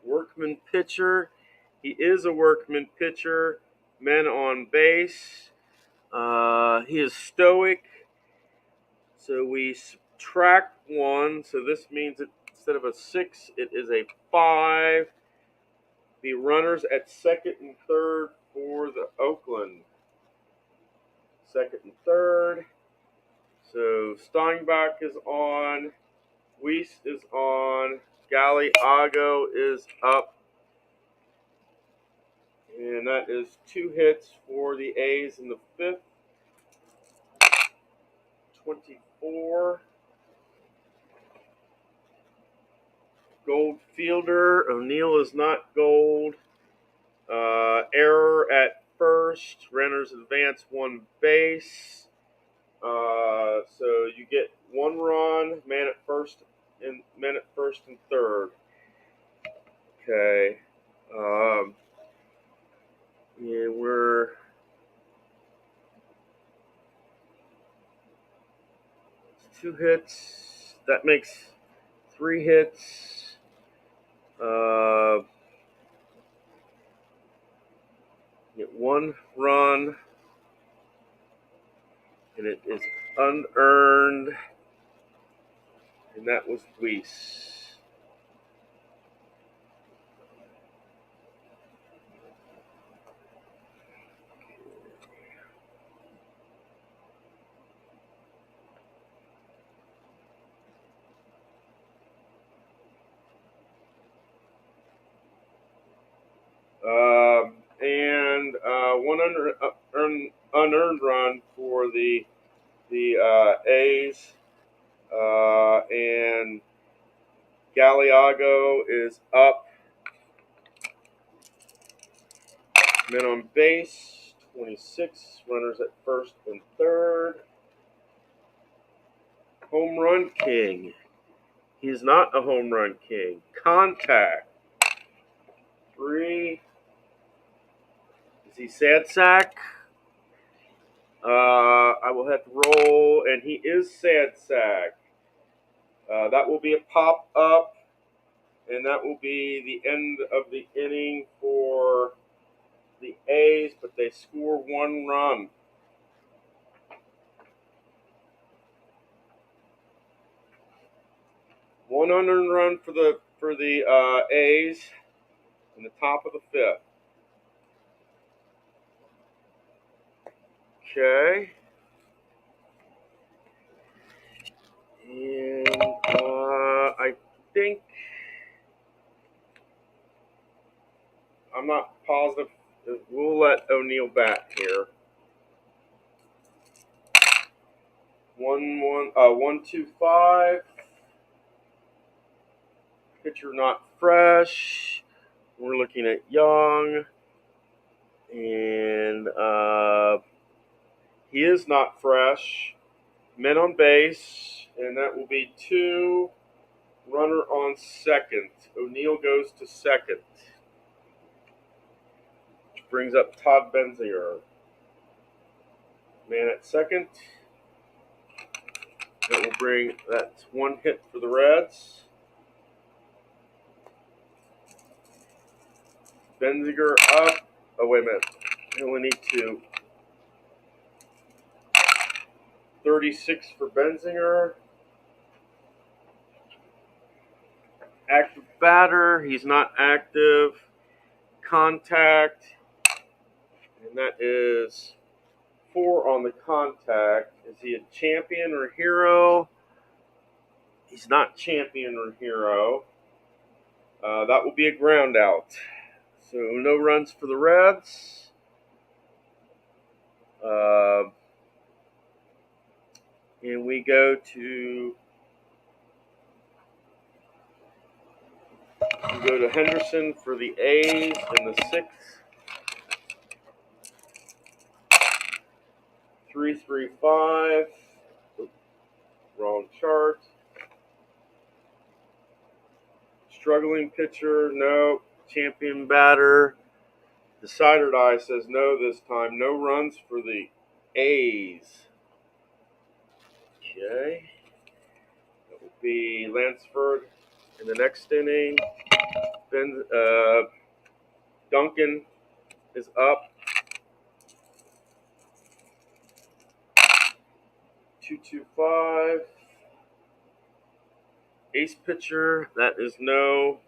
Workman pitcher. He is a workman pitcher. Men on base. He is stoic. So we subtract 1. So this means that instead of a 6, it is a 5. The runners at second and third for the Oakland. Second and third. So Steinbach is on. Weiss is on. Galliago is up. And that is 2 hits for the A's in the 5th. 24. Gold fielder. O'Neill is not gold. Error at first. Runners advance 1 base. So you get 1 run. Man at first and third. Okay. Yeah, we're 2 hits. That makes 3 hits. Get 1 run, and it is unearned, and that was Weiss. And one unearned run for the A's, and Galeago is up. Men on base, 26. Runners at first and third. Home run king. He's not a home run king. Contact. 3. Is he sad sack? I will have to roll, and he is sad sack. That will be a pop up, and that will be the end of the inning for the A's, but they score 1 run. One unearned run for the A's in the top of the 5th. Okay. And I think, I'm not positive, we'll let O'Neill bat here. 1-2-5. Pitcher not fresh. We're looking at Young, and he is not fresh. Men on base, and that will be 2. Runner on second. O'Neill goes to second, which brings up Todd Benziger. Man at second. That's 1 hit for the Reds. Benziger up. Oh, wait a minute. We only need 2. 36 for Benziger. Active batter. He's not active. Contact. And that is 4 on the contact. Is he a champion or hero? He's not champion or hero. That will be a ground out. So no runs for the Reds. And we go to Henderson for the A's in the 6th. 3-3-5. Wrong chart. Struggling pitcher, no. Champion batter. Decider die says no this time. No runs for the A's. Okay. That will be Lansford in the next inning. Duncan is up. 2-2-5. Ace pitcher, that is no.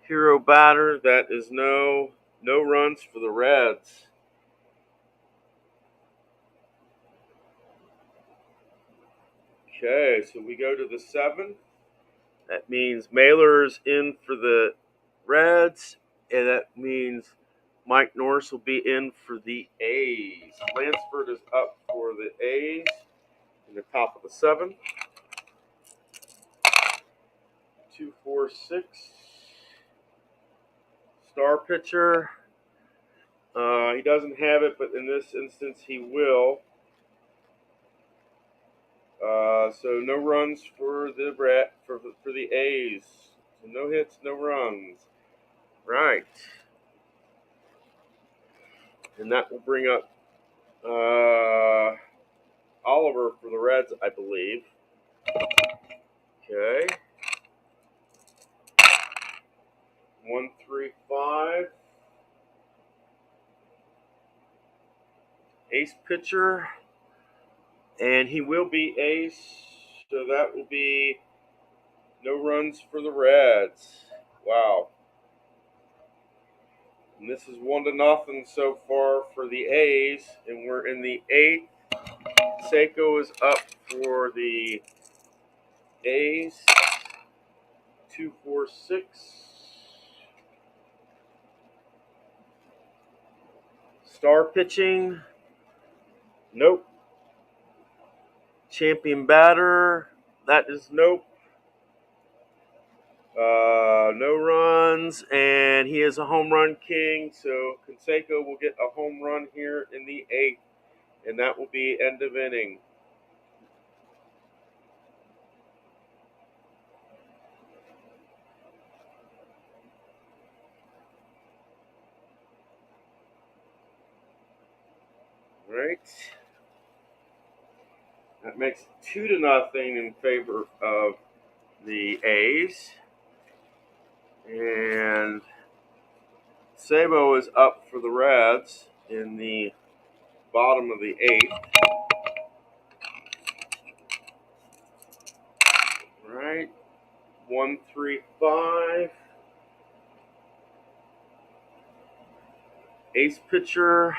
Hero batter, that is no. No runs for the Reds. Okay, so we go to the 7th. That means Mailer's in for the Reds, and that means Mike Norris will be in for the A's. Lansford is up for the A's in the top of the 7th. 2-4-6. Star pitcher. He doesn't have it, but in this instance he will. So no runs for the A's. So no hits, no runs. Right. And that will bring up Oliver for the Reds, I believe. Okay. 1-3-5. ace pitcher, and he will be ace, so that will be no runs for the Reds. Wow. And this is 1-0 so far for the A's, and we're in the 8th. Seiko is up for the A's. 2-4-6. Star pitching. Nope. Champion batter. That is nope. No runs, and he is a home run king, so Canseco will get a home run here in the 8th, and that will be end of inning. Right. That makes 2-0 in favor of the A's. And Sabo is up for the Reds in the bottom of the 8th. Right. 1-3-5. Ace pitcher.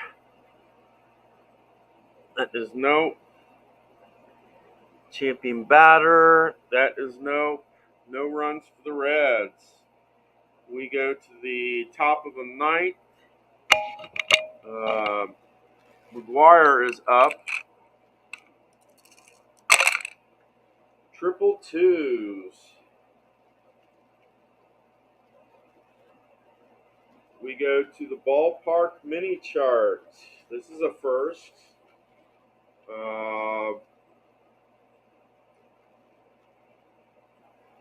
That is no. Champion batter. That is no. No runs for the Reds. We go to the top of the 9th. McGuire is up. Triple twos. We go to the ballpark mini chart. This is a first.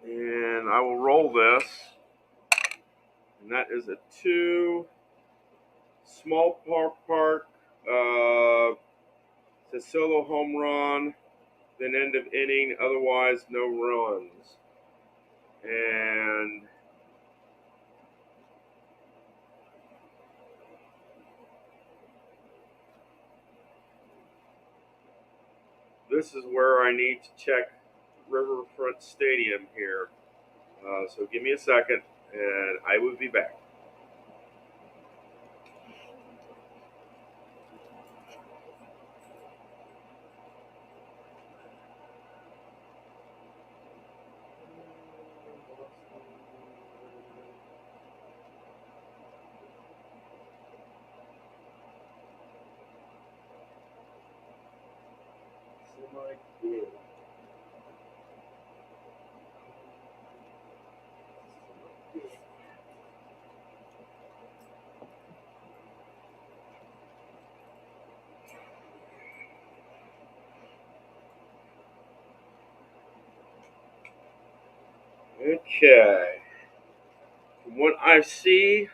And I will roll this. And that is a 2. Small park. It's a solo home run. Then end of inning. Otherwise, no runs. And this is where I need to check Riverfront Stadium here. So give me a second, and I will be back. Okay. From what I see,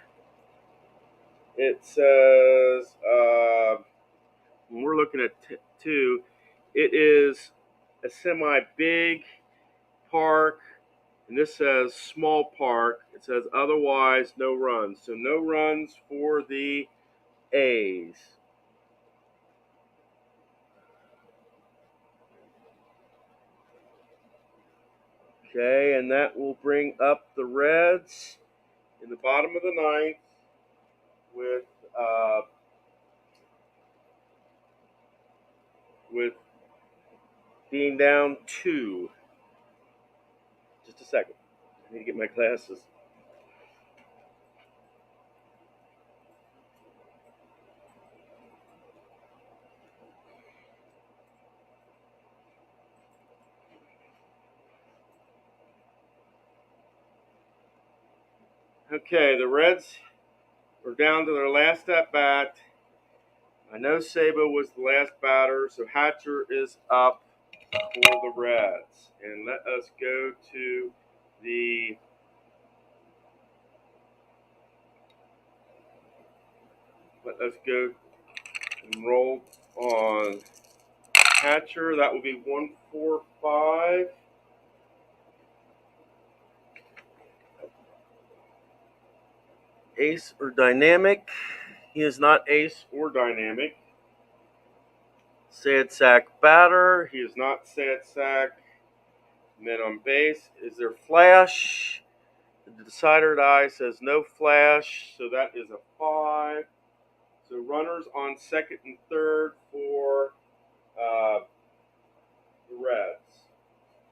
it says when we're looking at 2, it is a semi-big park, and this says small park. It says otherwise no runs. So no runs for the A's. Okay, and that will bring up the Reds in the bottom of the 9th with being down 2. Just a second. I need to get my glasses. Okay, the Reds are down to their last at bat. I know Sabo was the last batter, so Hatcher is up for the Reds. And let us go to the and roll on Hatcher. That will be 1-4-5. Ace or dynamic. He is not ace or dynamic. Sad sack batter. He is not sad sack. Men on base. Is there flash? The decider die says no flash, so that is a 5. So runners on second and third for the Reds.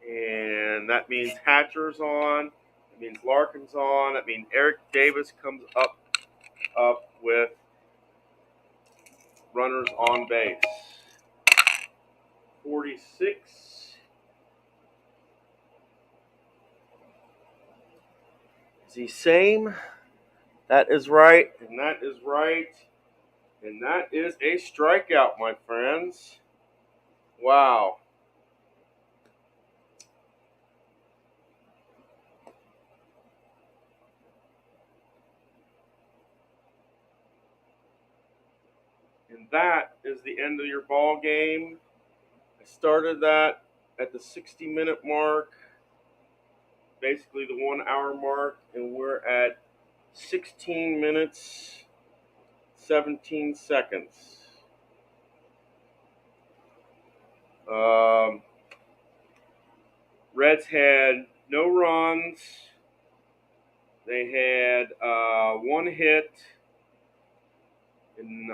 And that means Hatcher's on. That means Larkin's on. That means Eric Davis comes up with runners on base. 46. Is he same? That is right, and that is right, and that is a strikeout, my friends. Wow. And that is the end of your ball game. I started that at the 60-minute mark, basically the 1 hour mark, and we're at 16 minutes, 17 seconds. Reds had no runs. They had 1 hit and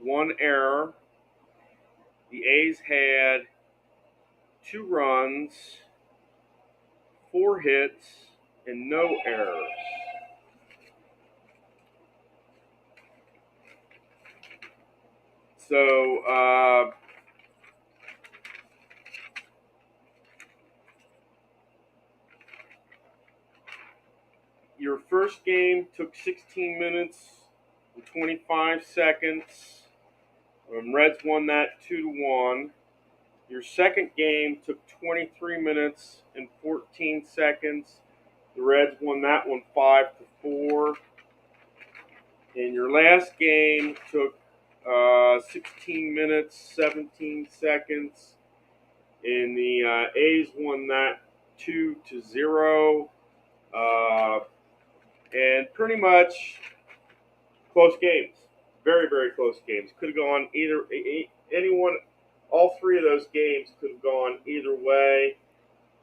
1 error. The A's had 2 runs, 4 hits, and no errors. So your first game took 16 minutes and 25 seconds. Reds won that 2-1. Your second game took 23 minutes and 14 seconds. The Reds won that one 5-4. And your last game took 16 minutes, 17 seconds. And the A's won that 2-0. And pretty much close games. Very, very close games. Could have gone anyone. All 3 of those games could have gone either way.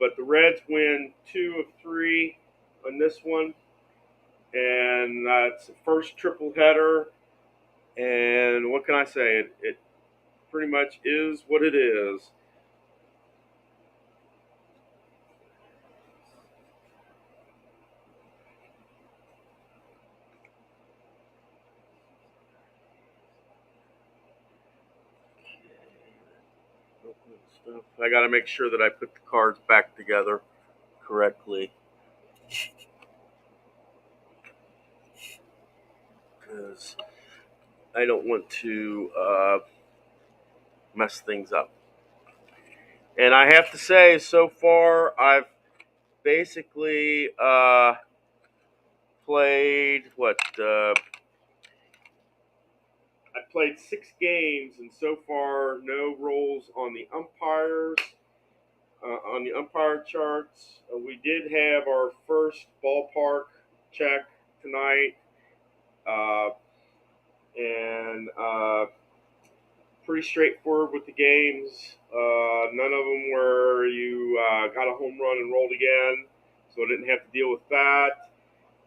But the Reds win 2 of 3 on this one. And that's the first triple header. And what can I say? It pretty much is what it is. I got to make sure that I put the cards back together correctly. Because I don't want to mess things up. And I have to say, so far, I've basically played I played 6 games, and so far, no rolls on the umpires, on the umpire charts. We did have our first ballpark check tonight, and pretty straightforward with the games. None of them where you got a home run and rolled again, so I didn't have to deal with that.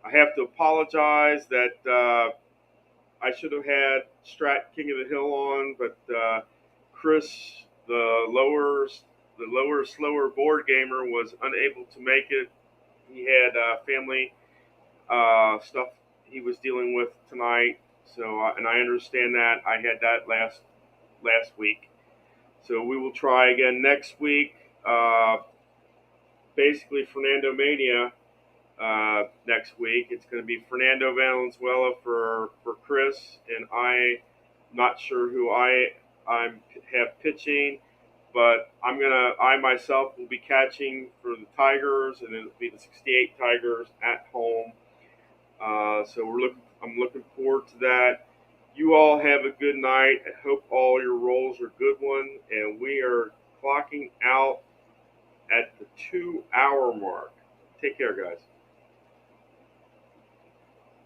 I have to apologize that I should have had Strat King of the Hill on, but Chris, the lower, slower board gamer, was unable to make it. He had family stuff he was dealing with tonight, so and I understand that. I had that last week, so we will try again next week. Basically, Fernando Mania. Next week. It's going to be Fernando Valenzuela for Chris, and I'm not sure who I have pitching, but I myself will be catching for the Tigers, and it'll be the 68 Tigers at home. So I'm looking forward to that. You all have a good night. I hope all your rolls are good ones, and we are clocking out at the 2 hour mark. Take care, guys.